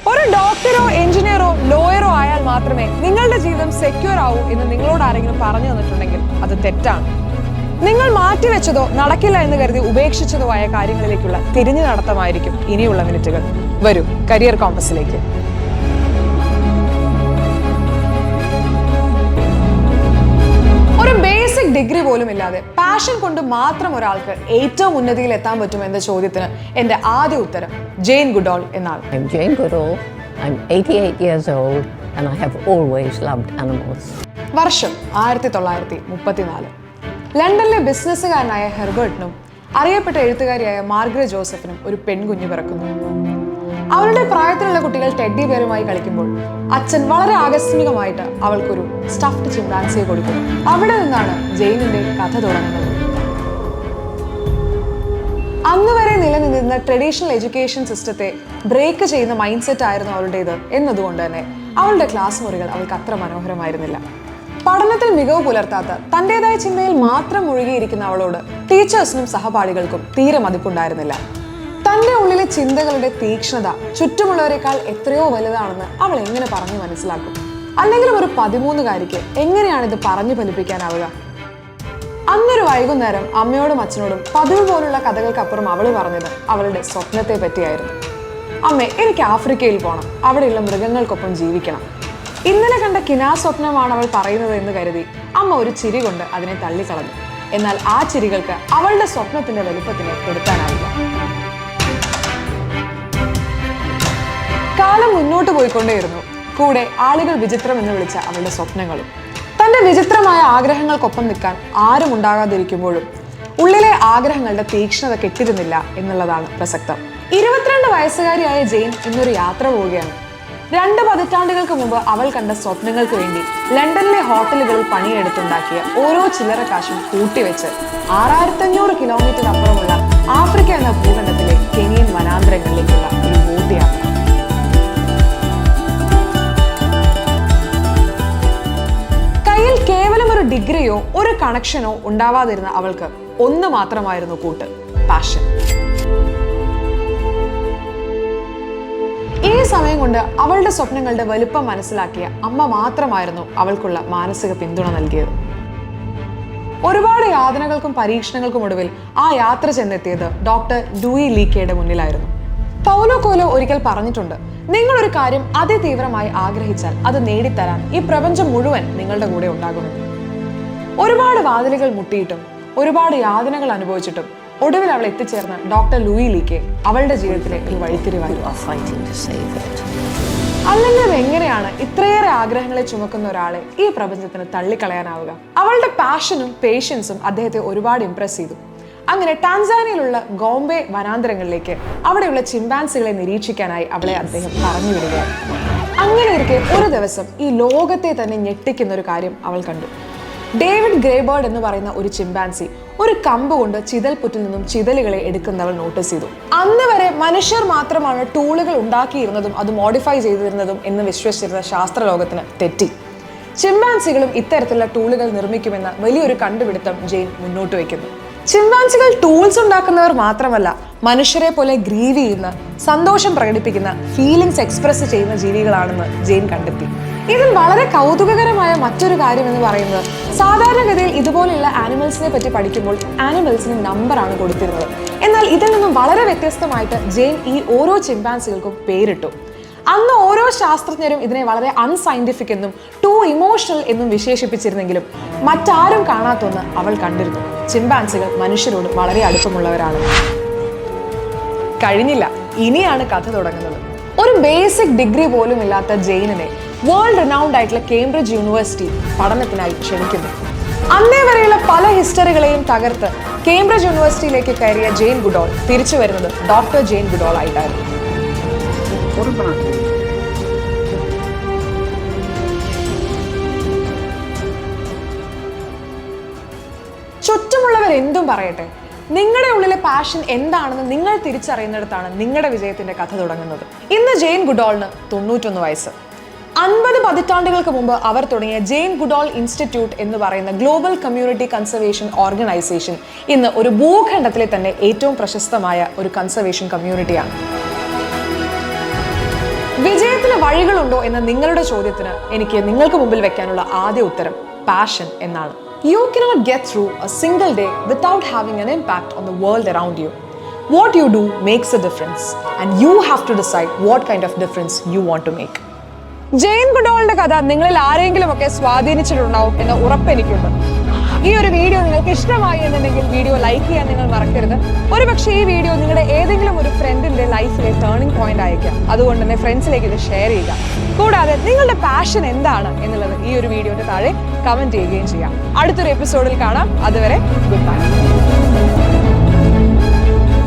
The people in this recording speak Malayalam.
ഒരു ഡോക്ടറോ എഞ്ചിനീയറോ ലോയറോ ആയാൽ മാത്രമേ നിങ്ങളുടെ ജീവിതം സെക്യൂർ ആവൂ എന്ന് നിങ്ങളോട് ആരെങ്കിലും പറഞ്ഞു തന്നിട്ടുണ്ടെങ്കിൽ അത് തെറ്റാണ്. നിങ്ങൾ മാറ്റിവെച്ചതോ നടക്കില്ല എന്ന് കരുതി ഉപേക്ഷിച്ചതോ ആയ കാര്യങ്ങളിലേക്കുള്ള തിരിഞ്ഞു നടത്തമായിരിക്കും ഇനിയുള്ള മിനിറ്റുകൾ. വരൂ കരിയർ കോമ്പസിലേക്ക്. ഒരു ബേസിക് ഡിഗ്രി പോലും ഇല്ലാതെ പാഷൻ കൊണ്ട് മാത്രം ഒരാൾക്ക് ഏറ്റവും ഉന്നതിയിൽ എത്താൻ പറ്റും എന്ന ചോദ്യത്തിന് എന്റെ ആദ്യ ഉത്തരം ജെയിൻ ഗുഡോൾ എന്നാണ്. I'm Jane Goodall. I'm 88 years old and I have always loved animals. വർഷം 1934. ലണ്ടനിലെ ബിസിനസ്സുകാരനായ ഹെർബർട്ടിനും അറിയപ്പെട്ട എഴുത്തുകാരിയായ മാർഗരറ്റ് ജോസഫിനും ഒരു പെൺകുഞ്ഞ് പിറക്കുന്നു. അവരുടെ പ്രായത്തിലുള്ള കുട്ടികൾ ടെഡ്ഡി ബെയറുമായി കളിക്കുമ്പോൾ അച്ഛൻ വളരെ ആകസ്മികമായിട്ട് അവൾക്കൊരു സ്റ്റഫ്ഡ് ചിമ്പാൻസിയെ കൊടുക്കുന്നു. അവിടെ നിന്നാണ് ജെയിനിന്റെ കഥ തുടങ്ങുന്നത്. അന്ന് വരെ നിലനിന്നിരുന്ന ട്രഡീഷണൽ എഡ്യൂക്കേഷൻ സിസ്റ്റത്തെ ബ്രേക്ക് ചെയ്യുന്ന മൈൻഡ് സെറ്റ് ആയിരുന്നു അവളുടേത് എന്നതുകൊണ്ട് തന്നെ അവളുടെ ക്ലാസ് മുറികൾ അവൾക്ക് അത്ര മനോഹരമായിരുന്നില്ല. പഠനത്തിൽ മികവ് പുലർത്താത്ത തന്റേതായ ചിന്തയിൽ മാത്രം മുഴുകിയിരിക്കുന്ന അവളോട് ടീച്ചേഴ്സിനും സഹപാഠികൾക്കും തീരെ മതിപ്പുണ്ടായിരുന്നില്ല. തന്റെ ഉള്ളിലെ ചിന്തകളുടെ തീക്ഷ്ണത ചുറ്റുമുള്ളവരെക്കാൾ എത്രയോ വലുതാണെന്ന് അവൾ എങ്ങനെ പറഞ്ഞു മനസ്സിലാക്കും? അല്ലെങ്കിലും ഒരു 13-കാരിക്ക് എങ്ങനെയാണിത് പറഞ്ഞു ഫലിപ്പിക്കാനാവുക? അന്നൊരു വൈകുന്നേരം അമ്മയോടും അച്ഛനോടും പതിവ് പോലുള്ള കഥകൾക്കപ്പുറം അവൾ പറഞ്ഞത് അവളുടെ സ്വപ്നത്തെ പറ്റിയായിരുന്നു. അമ്മേ, എനിക്ക് ആഫ്രിക്കയിൽ പോകണം, അവിടെയുള്ള മൃഗങ്ങൾക്കൊപ്പം ജീവിക്കണം. ഇന്നലെ കണ്ട കിനാ സ്വപ്നമാണ് അവൾ പറയുന്നത് എന്ന് കരുതി അമ്മ ഒരു ചിരി കൊണ്ട് അതിനെ തള്ളിക്കളഞ്ഞു. എന്നാൽ ആ ചിരികൾക്ക് അവളുടെ സ്വപ്നത്തിന്റെ വലുപ്പത്തിന് കൊടുക്കാനാവില്ല. കാലം മുന്നോട്ട് പോയിക്കൊണ്ടേയിരുന്നു. കൂടെ ആളുകൾ വിചിത്രം എന്ന് വിളിച്ച അവളുടെ സ്വപ്നങ്ങളും. തന്റെ വിചിത്രമായ ആഗ്രഹങ്ങൾക്കൊപ്പം നിൽക്കാൻ ആരും ഉണ്ടാകാതിരിക്കുമ്പോഴും ഉള്ളിലെ ആഗ്രഹങ്ങളുടെ തീക്ഷ്ണത കെട്ടിരുന്നില്ല എന്നുള്ളതാണ് പ്രസക്തം. 22 വയസ്സുകാരിയായ ജെയിൻ ഇന്നൊരു യാത്ര പോവുകയാണ്. 2 പതിറ്റാണ്ടുകൾക്ക് മുമ്പ് അവൾ കണ്ട സ്വപ്നങ്ങൾക്ക് വേണ്ടി ലണ്ടനിലെ ഹോട്ടലുകളിൽ പണിയെടുത്തുണ്ടാക്കിയ ഓരോ ചില്ലറ കാശും കൂട്ടിവെച്ച് 6500 കിലോമീറ്റർ അപ്പുറമുള്ള ആഫ്രിക്ക എന്ന ഭൂഖണ്ഡത്തിലെ കെനിയൻ വനാന്തരങ്ങളിലേക്കുള്ള ഒരു ബോട്ട് യാത്ര. കയ്യിൽ കേവലം ഒരു ഡിഗ്രിയോ ഒരു കണക്ഷനോ ഉണ്ടാവാതിരുന്ന അവൾക്ക് ഒന്ന് മാത്രമായിരുന്നു കൂട്ട്: പാഷൻ. ഈ സമയം കൊണ്ട് അവളുടെ സ്വപ്നങ്ങളുടെ വലുപ്പം മനസ്സിലാക്കിയ അമ്മ മാത്രമായിരുന്നു അവൾക്കുള്ള മാനസിക പിന്തുണ നൽകിയത്. ഒരുപാട് യാതനകൾക്കും പരീക്ഷണങ്ങൾക്കും ഒടുവിൽ ആ യാത്ര ചെന്നെത്തിയത് ഡോക്ടർ ലൂയി ലീക്കയുടെ മുന്നിലായിരുന്നു. പൗലോ കോയ്ലോ ഒരിക്കൽ പറഞ്ഞിട്ടുണ്ട്, നിങ്ങളൊരു കാര്യം അതിതീവ്രമായി ആഗ്രഹിച്ചാൽ അത് നേടിത്തരാൻ ഈ പ്രപഞ്ചം മുഴുവൻ നിങ്ങളുടെ കൂടെ ഉണ്ടാകുമെന്ന്. ഒരുപാട് വാതിലുകൾ മുട്ടിയിട്ടും ഒരുപാട് യാതനകൾ അനുഭവിച്ചിട്ടും ഒടുവിൽ അവൾ എത്തിച്ചേർന്ന ഡോക്ടർ ലൂയി ലീക്കെ അവളുടെ ജീവിതത്തിലെ ഒരു വഴിത്തിരിവായിരുന്നു. അല്ലെങ്കിൽ എങ്ങനെയാണ് ഇത്രയേറെ ആഗ്രഹങ്ങളെ ചുമക്കുന്ന ഒരാളെ ഈ പ്രപഞ്ചത്തിന് തള്ളിക്കളയാനാവുക? അവളുടെ പാഷനും പേഷ്യൻസും അദ്ദേഹത്തെ ഒരുപാട് ഇംപ്രസ് ചെയ്തു. അങ്ങനെ ടാൻസാനിയയിലുള്ള ഗോംബെ വനാന്തരങ്ങളിലേക്ക് അവിടെയുള്ള ചിമ്പാൻസികളെ നിരീക്ഷിക്കാനായി അവളെ അദ്ദേഹം പറഞ്ഞു വിടുകയാണ്. അങ്ങനെ ഇരിക്കെ ഒരു ദിവസം ഈ ലോകത്തെ തന്നെ ഞെട്ടിക്കുന്ന ഒരു കാര്യം അവൾ കണ്ടു. ഡേവിഡ് ഗ്രേബേർഡ് എന്ന് പറയുന്ന ഒരു ചിമ്പാൻസി ഒരു കമ്പ് കൊണ്ട് ചിതൽപുറ്റിൽ നിന്നും ചിതലുകളെ എടുക്കുന്നവൾ നോട്ടീസ് ചെയ്തു. അന്ന് വരെ മനുഷ്യർ മാത്രമാണ് ടൂളുകൾ ഉണ്ടാക്കിയിരുന്നതും അത് മോഡിഫൈ ചെയ്തിരുന്നതും എന്ന് വിശ്വസിച്ചിരുന്ന ശാസ്ത്രലോകത്തിന് തെറ്റി. ചിമ്പാൻസികളും ഇത്തരത്തിലുള്ള ടൂളുകൾ നിർമ്മിക്കുമെന്ന വലിയൊരു കണ്ടുപിടുത്തം ജെയിൻ മുന്നോട്ട് വയ്ക്കുന്നു. ചിമ്പാൻസികൾ ടൂൾസ് ഉണ്ടാക്കുന്നവർ മാത്രമല്ല, മനുഷ്യരെ പോലെ ഗ്രീവ് ചെയ്യുന്ന, സന്തോഷം പ്രകടിപ്പിക്കുന്ന, ഫീലിംഗ്സ് എക്സ്പ്രസ് ചെയ്യുന്ന ജീവികളാണെന്ന് ജെയിൻ കണ്ടെത്തി. ഇതിൽ വളരെ കൗതുകകരമായ മറ്റൊരു കാര്യം എന്ന് പറയുന്നത്, സാധാരണഗതിയിൽ ഇതുപോലെയുള്ള ആനിമൽസിനെ പറ്റി പഠിക്കുമ്പോൾ ആനിമൽസിന് നമ്പറാണ് കൊടുത്തിരുന്നത്. എന്നാൽ ഇതിൽ നിന്നും വളരെ വ്യത്യസ്തമായിട്ട് ജെയിൻ ഈ ഓരോ ചിമ്പാൻസികൾക്കും പേരിട്ടു. അന്ന് ഓരോ ശാസ്ത്രജ്ഞരും ഇതിനെ വളരെ അൺസയന്റിഫിക് എന്നും ടു ഇമോഷണൽ എന്നും വിശേഷിപ്പിച്ചിരുന്നെങ്കിലും മറ്റാരും കാണാത്തൊന്ന് അവൾ കണ്ടിരുന്നു: ചിമ്പാൻസികൾ മനുഷ്യരോട് വളരെ അടുപ്പമുള്ളവരാണ്. കഴിഞ്ഞില്ല, ഇനിയാണ് കഥ തുടങ്ങുന്നത്. ഒരു ബേസിക് ഡിഗ്രി പോലും ഇല്ലാത്ത ജെയിനിനെ വേൾഡ് റിനൗണ്ട് ആയിട്ടുള്ള കേംബ്രിഡ്ജ് യൂണിവേഴ്സിറ്റി പഠനത്തിനായി ക്ഷണിക്കുന്നു. അന്നേ വരെയുള്ള പല ഹിസ്റ്ററികളെയും തകർത്ത് കേംബ്രിഡ്ജ് യൂണിവേഴ്സിറ്റിയിലേക്ക് കയറിയ ജെയിൻ ഗുഡോൾ തിരിച്ചു വരുന്നത് ഡോക്ടർ ജെയിൻ ഗുഡോൾ ആയിട്ടായിരുന്നു. ചുറ്റുമുള്ളവർ എന്തും പറയട്ടെ, നിങ്ങളുടെ ഉള്ളിലെ പാഷൻ എന്താണെന്ന് നിങ്ങൾ തിരിച്ചറിയുന്നിടത്താണ് നിങ്ങളുടെ വിജയത്തിന്റെ കഥ തുടങ്ങുന്നത്. ഇന്ന് ജെയിൻ ഗുഡോളിന് 91 വയസ്സ്. 50 പതിറ്റാണ്ടുകൾക്ക് മുമ്പ് അവർ തുടങ്ങിയ ജെയിൻ ഗുഡോൾ ഇൻസ്റ്റിറ്റ്യൂട്ട് എന്ന് പറയുന്ന ഗ്ലോബൽ കമ്മ്യൂണിറ്റി കൺസർവേഷൻ ഓർഗനൈസേഷൻ ഇന്ന് ഒരു ഭൂഖണ്ഡത്തിലെ തന്നെ ഏറ്റവും പ്രശസ്തമായ ഒരു കൺസർവേഷൻ കമ്മ്യൂണിറ്റിയാണ്. ഇതിന് വഴികളുണ്ടോ എന്ന നിങ്ങളുടെ ചോദ്യത്തിന് എനിക്ക് നിങ്ങൾക്ക് മുമ്പിൽ വെക്കാനുള്ള ആദ്യ ഉത്തരം പാഷൻ എന്നാണ്. You cannot get through a single day without having an impact on the world around you. What you do makes a difference, and you have to decide what kind of difference you want to make. Jain ഗുഡോളിന്റെ കഥ നിങ്ങളിൽ ആരെങ്കിലും ഒക്കെ സ്വാധീനിച്ചിട്ടുണ്ടാവും എന്ന ഉറപ്പ് എനിക്കുണ്ട്. ഈ ഒരു വീഡിയോ നിങ്ങൾക്ക് ഇഷ്ടമായി എന്നുണ്ടെങ്കിൽ വീഡിയോ ലൈക്ക് ചെയ്യാൻ നിങ്ങൾ മറക്കരുത്. ഒരുപക്ഷെ ഈ വീഡിയോ നിങ്ങളുടെ ഏതെങ്കിലും ഒരു ഫ്രണ്ടിന്റെ ലൈഫിലെ ടേണിംഗ് പോയിന്റ് ആയിരിക്കാം. അതുകൊണ്ട് തന്നെ ഫ്രണ്ട്സിലേക്ക് ഇത് ഷെയർ ചെയ്യുക. കൂടാതെ നിങ്ങളുടെ പാഷൻ എന്താണ് എന്നുള്ളത് ഈ ഒരു വീഡിയോയുടെ താഴെ കമന്റ് ചെയ്യുകയും ചെയ്യാം. അടുത്തൊരു എപ്പിസോഡിൽ കാണാം. അതുവരെ ഗുഡ് ബൈ.